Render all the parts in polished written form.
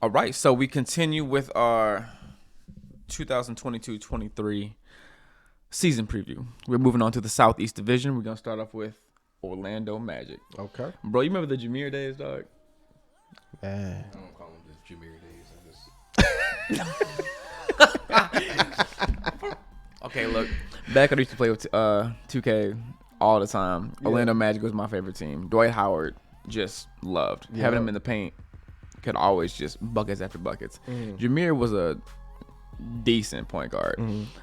All right. So we continue with our 2022-23 season preview. We're moving on to the Southeast Division. We're gonna start off with Orlando Magic. Okay. Bro, you remember the Jameer days, dog? Man. I don't call them just Jameer days. Okay, look. Back when I used to play with 2K all the time, Orlando Magic was my favorite team. Dwight Howard, just loved. Having him in the paint, could always just buckets after buckets. Jameer was a decent point guard,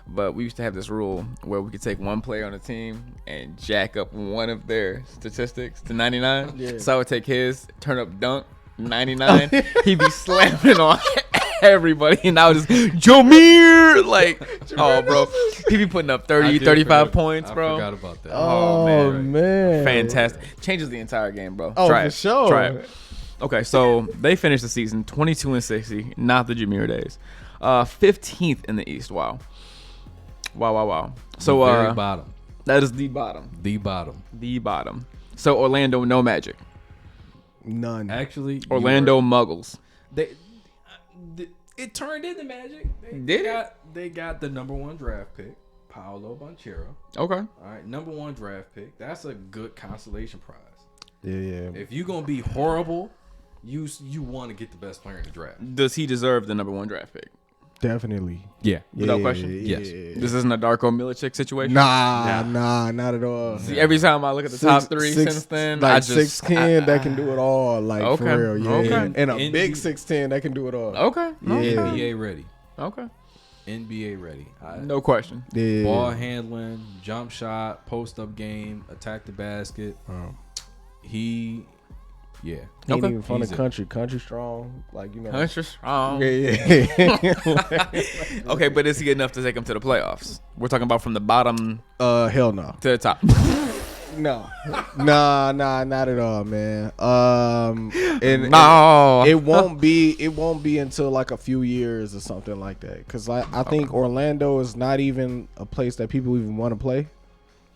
but we used to have this rule where we could take one player on the team and jack up one of their statistics to 99. So I would take his, turn up dunk 99. He'd be slamming on everybody, and I was just Jameer, like, oh, bro, he'd be putting up 30, 35 points, bro. I forgot about that. Oh man. Fantastic. Changes the entire game, bro. Oh, Try for it. sure. Try it. Okay, so they finished the season 22-60, not the Jameer days. 15th in the East. Wow. So The very bottom. that is the bottom. The bottom. So Orlando, no Magic. None. Actually, Orlando Muggles. it turned into Magic. They got the number 1 draft pick, Paolo Banchero. Okay. All right, number 1 draft pick. That's a good consolation prize. Yeah. If you're gonna be horrible, you want to get the best player in the draft. Does he deserve the number 1 draft pick? Definitely. Yeah. Without question? Yes. This isn't a Darko Milicic situation? Nah, not at all. See, every time I look at the top 3 since then, like I just 6'10" that can do it all. Like Okay, for real, yeah. okay. And a big 6'10" that can do it all. Okay. Yeah. NBA ready. Okay. NBA ready. No question. Yeah. Ball handling, jump shot, post up game, attack the basket. He Ain't Okay. even from the He's country. Country strong. Like, you know. Country strong. Yeah. Okay, but is he enough to take him to the playoffs? We're talking about from the bottom Hell no. to the top. No. Nah, not at all, man. And No. it won't be until like a few years or something like that. Cause I think Orlando is not even a place that people even want to play.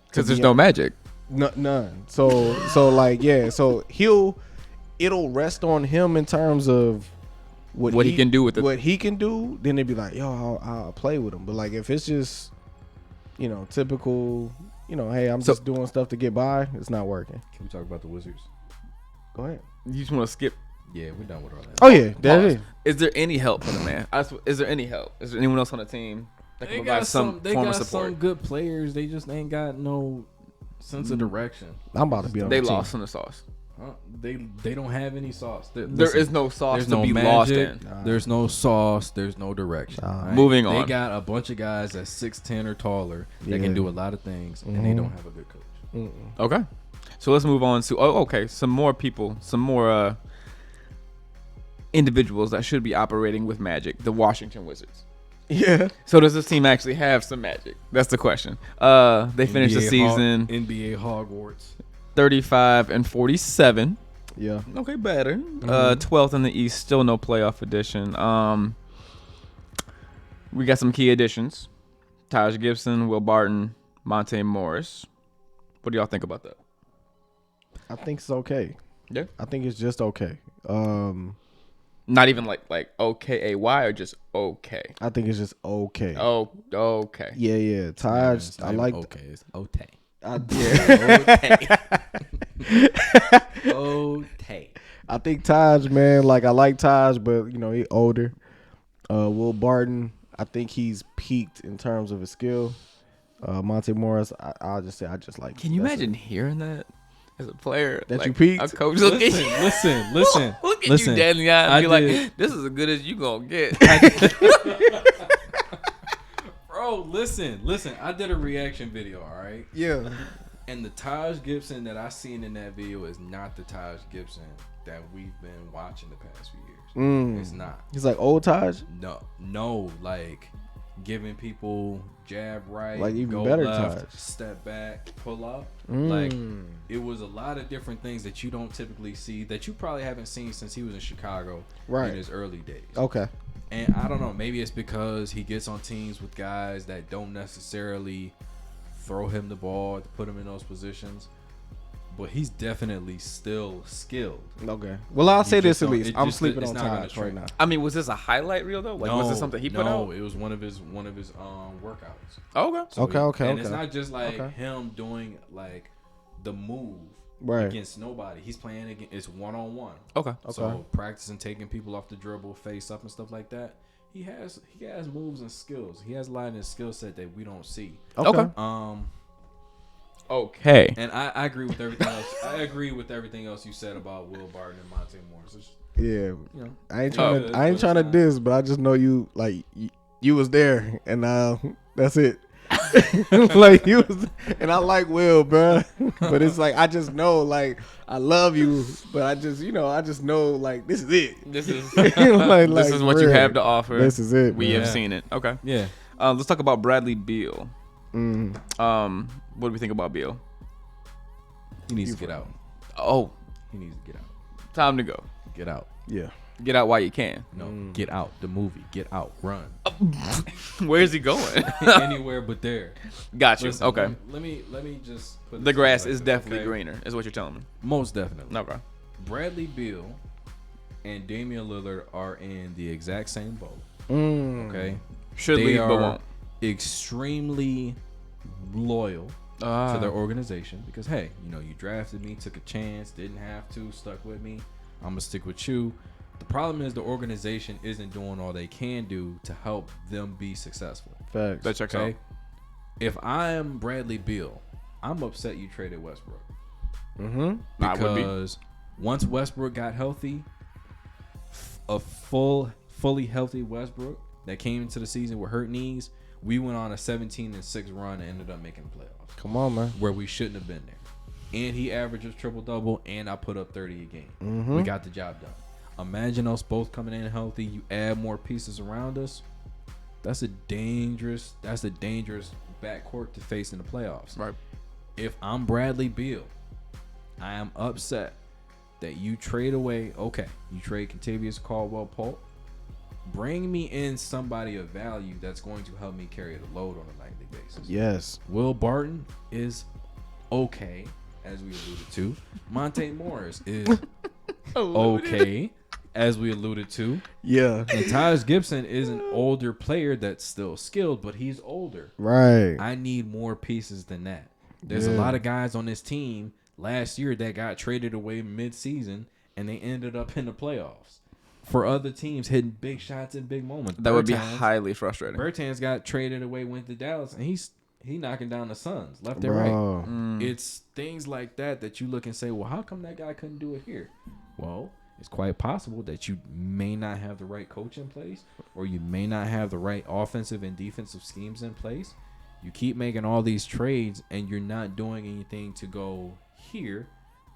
Because there's no Magic. None. So like, yeah. So it'll rest on him in terms of what he can do with it. What he can do, then they'd be like, yo, I'll play with him. But like, if it's just, typical, hey, I'm just doing stuff to get by, it's not working. Can we talk about the Wizards? Go ahead. You just want to skip. Yeah, we're done with Orlando. Oh yeah, that Pause. is. Is there any help for the man? Is there any help? Is there anyone else on the team that can provide some form of support? Some good players. They just ain't got no sense of direction. I'm about to be on They the team. lost in the sauce. They don't have any sauce. There is no sauce There's to no be magic, lost in. There's no sauce. There's no direction. Right? Moving on. They got a bunch of guys that's 6'10" or taller that Yeah. can do a lot of things, and they don't have a good coach. Okay. So let's move on to some more people, some more individuals that should be operating with Magic, the Washington Wizards. Yeah. So does this team actually have some Magic? That's the question. They finished the season NBA Hogwarts. 35-47. Yeah. Okay, better. 12th in the East, still no playoff edition. We got some key additions. Taj Gibson, Will Barton, Monte Morris. What do y'all think about that? I think it's okay. Yeah. I think it's just okay. Not even like OKAY or just okay? I think it's just okay. Oh, okay. Yeah. Taj, It's I not like. even okay. It's Ote. Ote. I think Taj, man, like I like Taj, but he older. Will Barton, I think he's peaked in terms of his skill. Monte Morris, I'll just say I just like. Can you imagine hearing that as a player? That like, you peaked? A coach look at you. Listen. Look at listen. you dead in the eye and be I like, this is as good as you gonna get. Bro, listen. I did a reaction video, all right? Yeah. And the Taj Gibson that I seen in that video is not the Taj Gibson that we've been watching the past few years. It's not. He's like old Taj. No, like giving people jab right, Like even go better left, Taj. step back, pull up. Like it was a lot of different things that you don't typically see that you probably haven't seen since he was in Chicago in his early days. Okay. And I don't know, maybe it's because he gets on teams with guys that don't necessarily throw him the ball to put him in those positions. but he's definitely still skilled. Okay. Well, I'll say this at least. I'm just, sleeping on Taj right now. I mean, was this a highlight reel though? Like, was this something he put out? No, it was one of his workouts. Oh, okay. So okay. It's not just like him doing like the move against nobody. He's playing against. It's 1-on-1. Okay. So practicing taking people off the dribble, face up, and stuff like that. He has moves and skills. He has a lot in his skill set that we don't see. Okay. Okay. And I agree with everything else. I agree with everything else you said about Will Barton and Monte Morris. It's, you know, I ain't trying to diss, but I just know you like you was there, and that's it. Like you was, and I like Will, bro. But it's like I just know, like I love you, but I just know, like this is it. This is like, this is what you have to offer. This is it. We have seen it. Okay. Yeah. Let's talk about Bradley Beal. Mm. What do we think about Beal? He needs to get out. Oh, he needs to get out. Time to go. Get out. Yeah. Get out while you can. No, get out. The movie. Get out. Run. Where's he going? Anywhere but there. Got you. Listen, okay. Let me just put the grass is definitely greener, is what you're telling me. Most definitely. Okay. Bradley Beal and Damian Lillard are in the exact same boat. Okay. Should leave, but won't. Extremely loyal to their organization because hey, you drafted me, took a chance, didn't have to, stuck with me. I'm gonna stick with you. The problem is the organization isn't doing all they can do to help them be successful. Facts. That checks out. If I am Bradley Beal, I'm upset you traded Westbrook. Because once Westbrook got healthy, a fully healthy Westbrook that came into the season with hurt knees, we went on a 17-6 run and ended up making the playoffs. Come on, man. Where we shouldn't have been there. And he averages triple-double, and I put up 30 a game. We got the job done. Imagine us both coming in healthy. You add more pieces around us. That's a dangerous backcourt to face in the playoffs. Right. If I'm Bradley Beal, I am upset that you trade away. Okay, you trade Kentavious Caldwell-Pope. Bring me in somebody of value that's going to help me carry the load on a nightly basis. Yes. Will Barton is okay, as we alluded to. Monte Morris is okay, as we alluded to. Yeah. And Taj Gibson is an older player that's still skilled, but he's older. Right. I need more pieces than that. There's a lot of guys on this team last year that got traded away mid-season, and they ended up in the playoffs. For other teams hitting big shots in big moments. That would be highly frustrating. Bertans got traded away, went to Dallas, and he knocking down the Suns left and right. It's things like that you look and say, well, how come that guy couldn't do it here? Well, it's quite possible that you may not have the right coach in place, or you may not have the right offensive and defensive schemes in place. You keep making all these trades, and you're not doing anything to go here.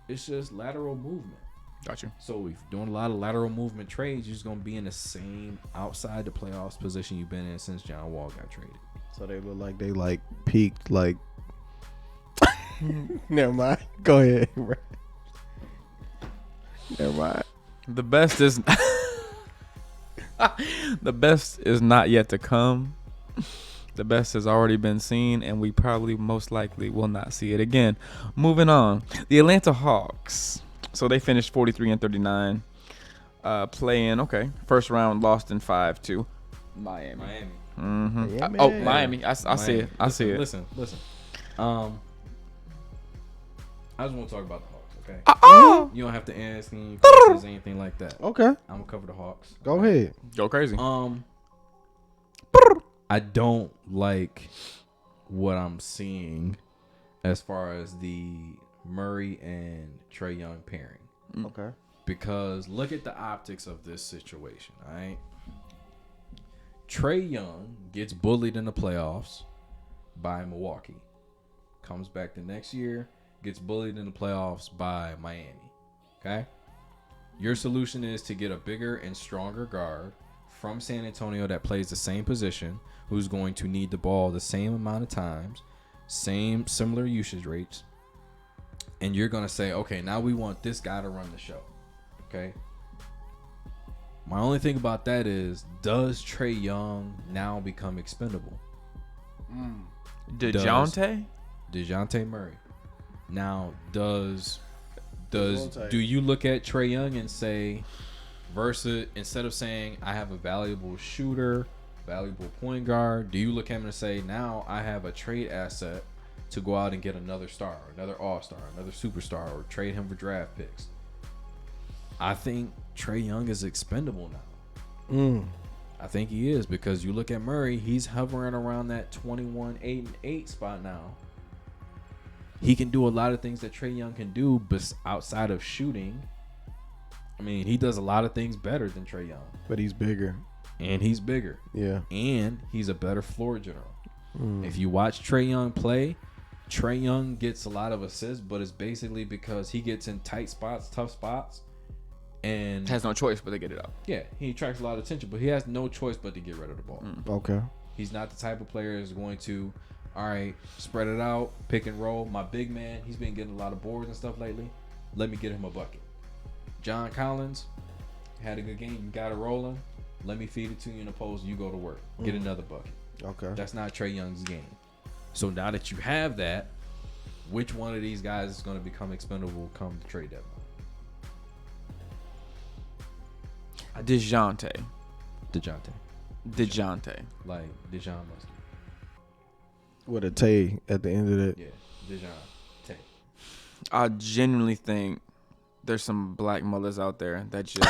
It's just lateral movement. Gotcha. So if you're doing a lot of lateral movement trades, you're just going to be in the same outside the playoffs position you've been in since John Wall got traded. So they look like they peaked Never mind. Go ahead. Never mind. The best is not yet to come. The best has already been seen, and we probably most likely will not see it again. Moving on. The Atlanta Hawks. So they finished 43-39, playing, first round, lost in 5 to Miami. Mm-hmm. Yeah, Miami. I see it. I see it. Listen. I just want to talk about the Hawks, okay? You don't have to ask any questions or anything like that. Okay. I'm going to cover the Hawks. Go ahead. Go crazy. I don't like what I'm seeing as far as the Murray and Trae Young pairing. Okay. Because look at the optics of this situation, all right? Trae Young gets bullied in the playoffs by Milwaukee. Comes back the next year, gets bullied in the playoffs by Miami. Okay? Your solution is to get a bigger and stronger guard from San Antonio that plays the same position, who's going to need the ball the same amount of times, similar usage rates. And you're going to say, okay, now we want this guy to run the show. Okay? My only thing about that is, does Trae Young now become expendable? DeJounte Murray. Now, do you look at Trae Young and say, versus instead of saying I have a valuable shooter, valuable point guard, do you look at him and say, now I have a trade asset to go out and get another star, another all-star, another superstar, or trade him for draft picks? I think Trae Young is expendable now. I think he is, because you look at Murray, he's hovering around that 21-8-8 spot now. He can do a lot of things that Trae Young can do, but outside of shooting, I mean, he does a lot of things better than Trae Young. But he's bigger. And he's bigger. Yeah. And he's a better floor general. If you watch Trae Young play, Trae Young gets a lot of assists, but it's basically because he gets in tight spots, tough spots, and has no choice but to get it up. Yeah, he attracts a lot of attention, but he has no choice but to get rid of the ball. Okay. He's not the type of player that's going to, all right, spread it out, pick and roll. My big man, he's been getting a lot of boards and stuff lately. Let me get him a bucket. John Collins had a good game. You got it rolling. Let me feed it to you in the post. You go to work. Get another bucket. Okay. That's not Trae Young's game. So now that you have that, which one of these guys is going to become expendable come the trade deadline? DeJounte. Like Dijon Mustard. With a Tay at the end of it. Yeah, DeJounte. I genuinely think there's some black mothers out there that just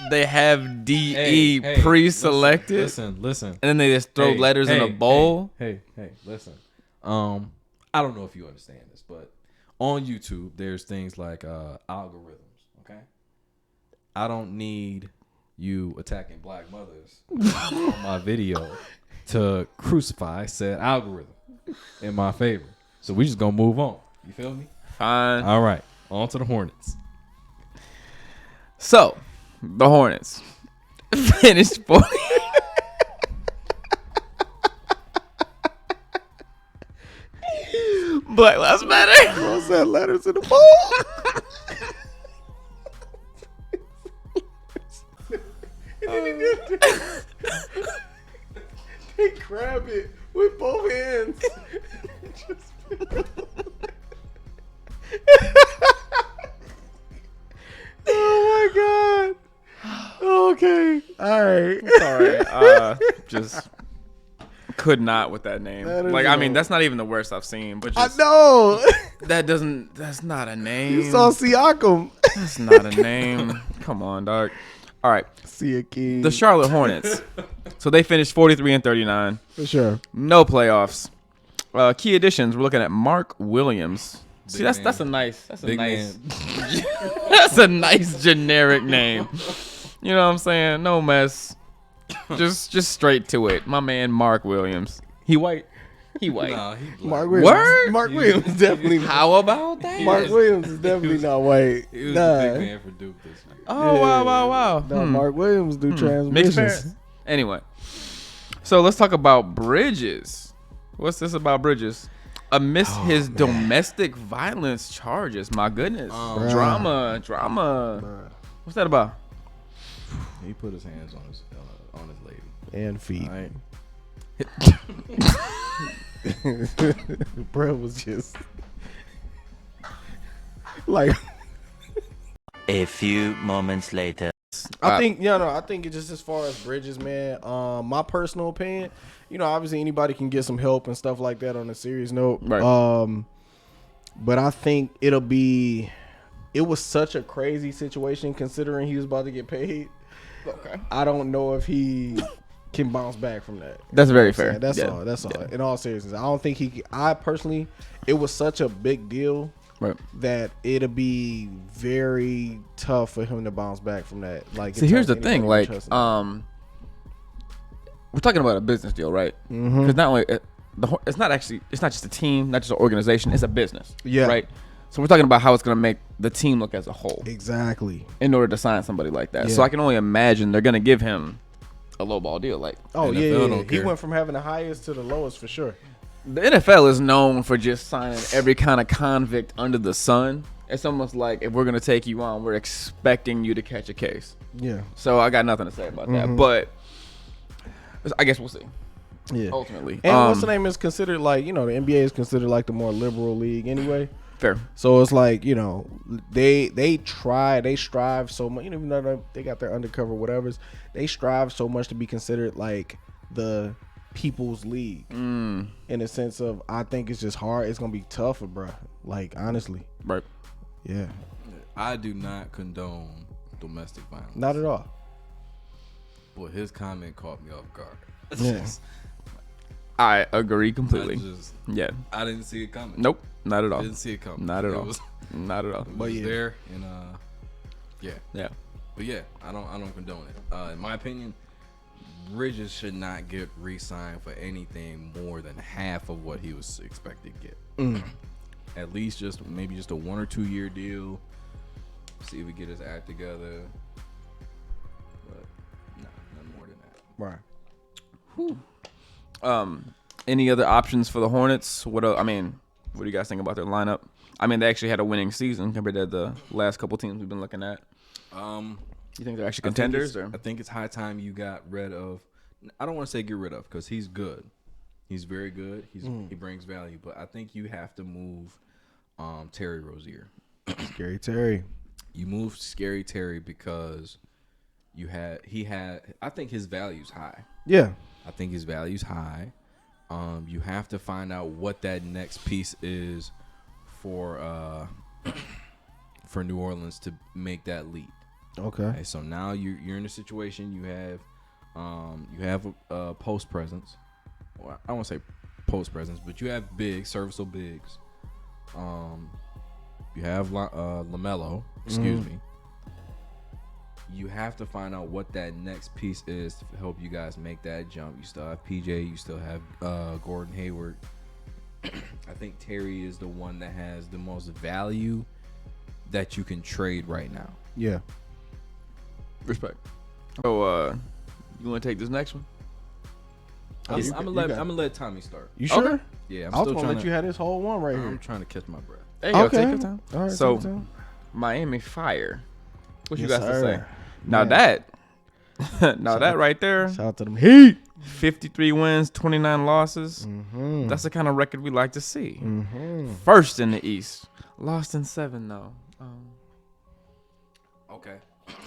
they have DE pre-selected. Listen. And then they just throw letters in a bowl. Hey, listen. I don't know if you understand this, but on YouTube there's things like algorithms, okay? I don't need you attacking black mothers on my video to crucify said algorithm in my favor. So we just gonna move on. You feel me? Fine. All right. On to the Hornets. So, the Hornets finished 40. Black Lives Matter. What's that? Letters in the bowl. They grab it with both hands. Oh my god. Okay. All right. Sorry. Just could not with that name. Like, I mean, that's not even the worst I've seen. But just, I know. That's not a name. You saw Siakam. That's not a name. Come on, dog. All right. See a king. The Charlotte Hornets. So they finished 43-39. For sure. No playoffs. Key additions. We're looking at Mark Williams. See, that's a nice that's a nice generic name. You know what I'm saying? No mess. Just straight to it. My man Mark Williams. He white. Nah, he black. Mark Williams. Word? Mark Williams definitely. How about that? Mark Williams is definitely not white. He was the big man for Duke this year. Oh, Yeah. wow. No, Mark Williams do Mixed transmissions. parents. Anyway, so let's talk about Bridges. What's this about Bridges? Amidst his domestic violence charges, my goodness, drama. Bruh. What's that about? He put his hands on his lady And feet. All right. Bro was just like. A few moments later. I think it's just as far as Bridges, man. My personal opinion, obviously anybody can get some help and stuff like that on a serious note. Right. But I think it was such a crazy situation considering he was about to get paid. Okay. I don't know if he can bounce back from that. That's very fair. That's all. In all seriousness, I don't think I personally, it was such a big deal. Right. That it'll be very tough for him to bounce back from that. Like, see, here's the thing. Like, we're talking about a business deal, right? Because not only it's not just a team, not just an organization. It's a business. Yeah. Right. So we're talking about how it's going to make the team look as a whole. Exactly. In order to sign somebody like that, Yeah. so I can only imagine they're going to give him a lowball deal. Like, oh NFL yeah. don't He care. went from having the highest to the lowest for sure. the NFL is known for just signing every kind of convict under the sun. It's almost like if we're going to take you on, we're expecting you to catch a case. Yeah. So I got nothing to say about that. But I guess we'll see. Yeah. Ultimately. And what's the name is considered like, the NBA is considered like the more liberal league anyway. Fair. So it's like, they strive so much, even though they got their undercover whatevers, they strive so much to be considered like the people's league. In a sense of, I think it's just hard. It's gonna be tougher, bro. Like, honestly. Right. Yeah. I do not condone domestic violence. Not at all. But his comment caught me off guard. Yeah. I agree completely. Yeah. I didn't see it coming. Nope. Not at all. Didn't see it coming. Not at all. Not at all. It was there, and yeah. But yeah, I don't condone it. In my opinion, Bridges should not get re-signed for anything more than half of what he was expected to get. At least maybe just a 1 or 2 year deal. See if we get his act together. But none more than that. Right. Any other options for the Hornets? What do you guys think about their lineup? I mean, they actually had a winning season compared to the last couple teams we've been looking at. You think they're actually contenders? I think it's high time you got rid of. I don't want to say get rid of, because he's good. He's very good. He brings value, but I think you have to move Terry Rozier. Scary Terry. You moved Scary Terry because I think his value's high. Yeah. I think his value's high. You have to find out what that next piece is for New Orleans to make that leap. Okay. So now you're in a situation you have a post presence. Well, I don't want to say post presence, but you have serviceable bigs. You have LaMelo. Excuse me. You have to find out what that next piece is to help you guys make that jump. You still have PJ. You still have Gordon Hayward. I think Terry is the one that has the most value that you can trade right now. Yeah. Respect. So, you want to take this next one? I'm gonna let Tommy start. You sure? Okay. Yeah, I was gonna let you have this whole one right here. I'm trying to catch my breath. There you go. Okay. Take your time. All right, so, take your time. Miami Fire. What you Yes, guys to say? sir. Now Man. that right there, Shout out to them Heat. 53 wins, 29 losses. Mm-hmm. That's the kind of record we like to see. Mm-hmm. First in the East. Lost in 7, though. Okay.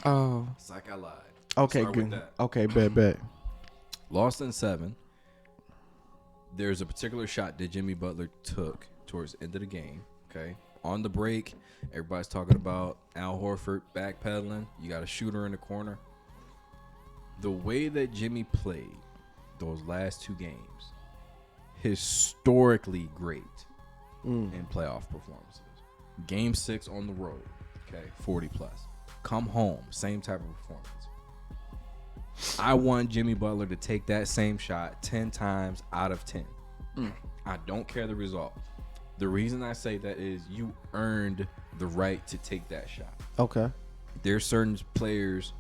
Oh. It's like I lied. Okay, Start with good. that. Okay, bet. Lost in 7. There's a particular shot that Jimmy Butler took towards the end of the game. Okay. On the break, everybody's talking about Al Horford backpedaling. You got a shooter in the corner. The way that Jimmy played those last 2 games, historically great in playoff performances. Game 6 on the road, okay, 40 plus. Come home, same type of performance. I want Jimmy Butler to take that same shot 10 times out of 10. I don't care the result. The reason I say that is you earned the right to take that shot. Okay. There's certain players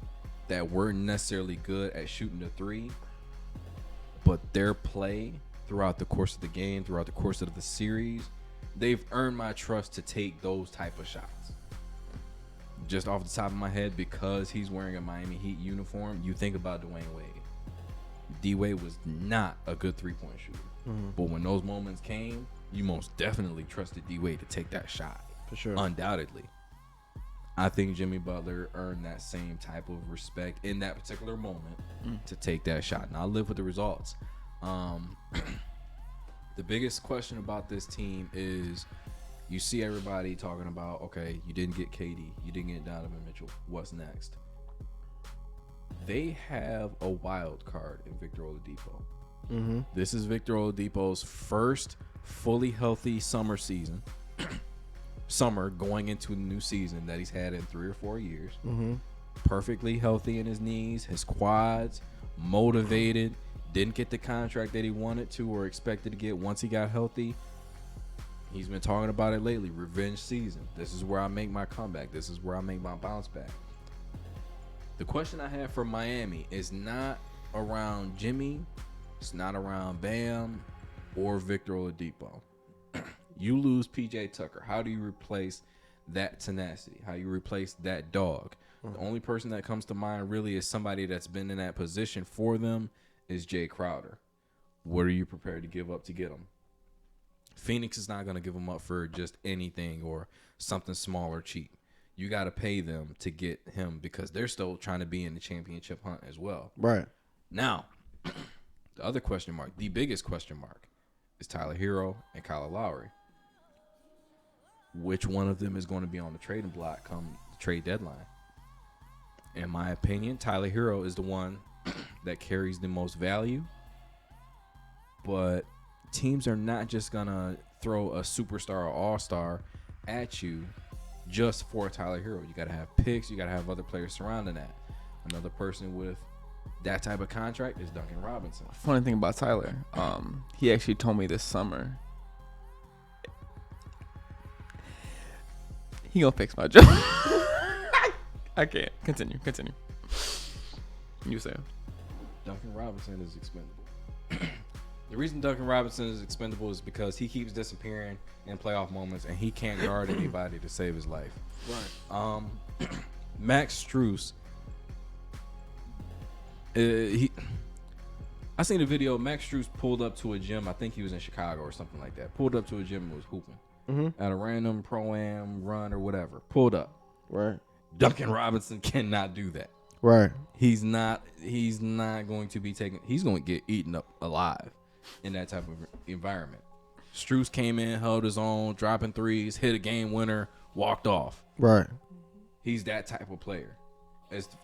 that weren't necessarily good at shooting the 3, but their play throughout the course of the game, throughout the course of the series, they've earned my trust to take those type of shots. Just off the top of my head, because he's wearing a Miami Heat uniform, you think about Dwayne Wade. D-Wade was not a good 3-point shooter. But when those moments came, you most definitely trusted D-Wade to take that shot. For sure. Undoubtedly. I think Jimmy Butler earned that same type of respect in that particular moment to take that shot. Now, I'll live with the results. The biggest question about this team is you see everybody talking about, okay, you didn't get KD, you didn't get Donovan Mitchell. What's next? They have a wild card in Victor Oladipo. Mm-hmm. This is Victor Oladipo's first fully healthy summer season. Summer going into a new season that he's had in 3 or 4 years. Mm-hmm. Perfectly healthy in his knees, his quads, motivated, didn't get the contract that he wanted to or expected to get once he got healthy. He's been talking about it lately. Revenge season. This is where I make my comeback. This is where I make my bounce back. The question I have for Miami is not around Jimmy. It's not around Bam or Victor Oladipo. You lose PJ Tucker. How do you replace that tenacity? How do you replace that dog? The only person that comes to mind really is somebody that's been in that position for them is Jay Crowder. What are you prepared to give up to get him? Phoenix is not going to give him up for just anything or something small or cheap. You got to pay them to get him because they're still trying to be in the championship hunt as well. Right. Now, the other question mark, the biggest question mark, is Tyler Hero and Kyle Lowry. Which one of them is going to be on the trading block come the trade deadline? In my opinion, Tyler Hero is the one that carries the most value. But teams are not just going to throw a superstar or all-star at you just for Tyler Hero. You got to have picks. You got to have other players surrounding that. Another person with that type of contract is Duncan Robinson. Funny thing about Tyler, he actually told me this summer he gonna fix my job. I can't. Continue. You say Duncan Robinson is expendable. The reason Duncan Robinson is expendable is because he keeps disappearing in playoff moments and he can't guard anybody to save his life. Right. Max Strus. I seen a video. Max Strus pulled up to a gym. I think he was in Chicago or something like that. Pulled up to a gym and was hooping at a random pro-am run or whatever. Pulled up. Right. Duncan Robinson cannot do that. Right. He's not going to be taken. He's going to get eaten up alive in that type of environment. Strus came in, held his own, dropping threes, hit a game winner, walked off. Right. He's that type of player.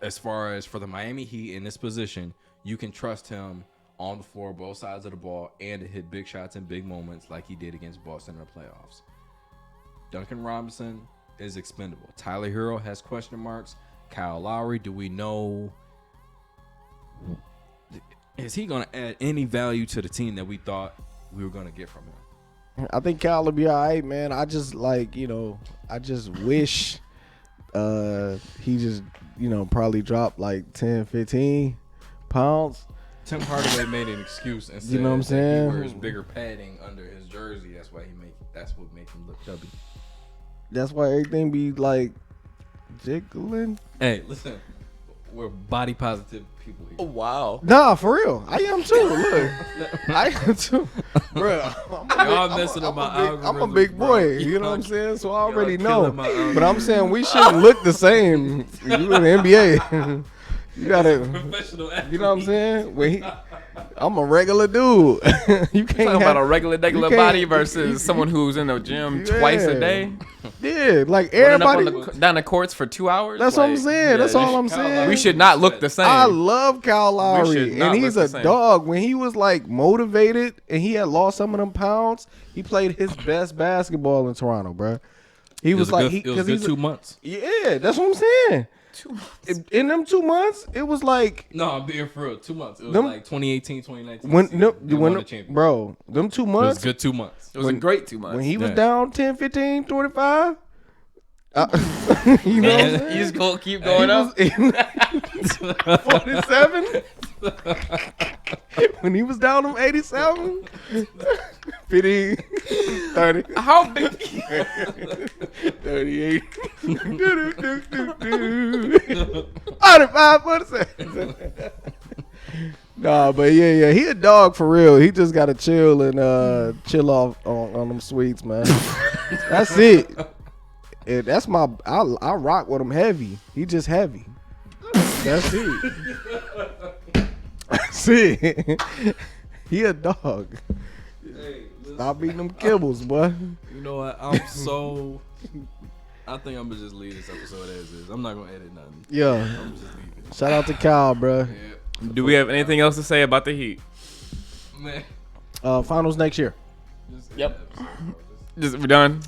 As far as for the Miami Heat in this position, you can trust him on the floor, both sides of the ball, and to hit big shots in big moments like he did against Boston in the playoffs. Duncan Robinson is expendable. Tyler Hero has question marks. Kyle Lowry, do we know? Is he going to add any value to the team that we thought we were going to get from him? I think Cal will be all right, man. I just I just wish he just, probably dropped like 10, 15 pounds. Tim Hardaway made an excuse and said You know what I'm saying? he wears bigger padding under his jersey. That's what makes him look chubby. That's why everything be like jiggling. Hey, listen, we're body positive people here. Oh wow. Nah, for real. I am too. Look, I am too, bro. Y'all messing up my algorithm. I'm a big boy. bro. You know what I'm saying? So I already Y'all know. killing my algorithm. But I'm saying we shouldn't look the same. You in the NBA. You gotta. Professional athlete. You know what I'm saying? I'm a regular dude. You can't Talking about a regular you can't- body versus someone who's in the gym twice a day. Yeah, like Running up everybody. down the courts for 2 hours. That's what I'm saying. That's all I'm Kyle saying. Lowry We should not look the same. I love Kyle Lowry, should not and he's look a the same. dog. When he was like motivated and he had lost some of them pounds, he played his best basketball in Toronto, bro. He was like, it was a good 2 months. Yeah, that's what I'm saying. 2 months. In them 2 months, it was like No, I'm being for real. 2 months. It was Them- like 2018, 2019. when season. They won the championship. bro, them 2 It was months good 2 months. It was a great 2 months. when he was Yeah. down 10, 15, 25. You know what I'm saying? You just go keep going up. 47 when he was down them 87 50 30 How big? 38 45 47 Nah, but yeah, he a dog for real. He just gotta chill and chill off on them sweets, man. That's it. And that's I rock with him heavy. He just heavy. That's it. That's it. He a dog. Hey, listen, Stop eating them kibbles, boy. you know what? I think I'm gonna just leave this episode as is. I'm not gonna edit nothing. Yeah. I'm just leaving. Shout out to Kyle, bro. Yeah. Do we have anything else to say about the Heat? Man. Finals next year. Just end Yep. the episode, bro. Just we done.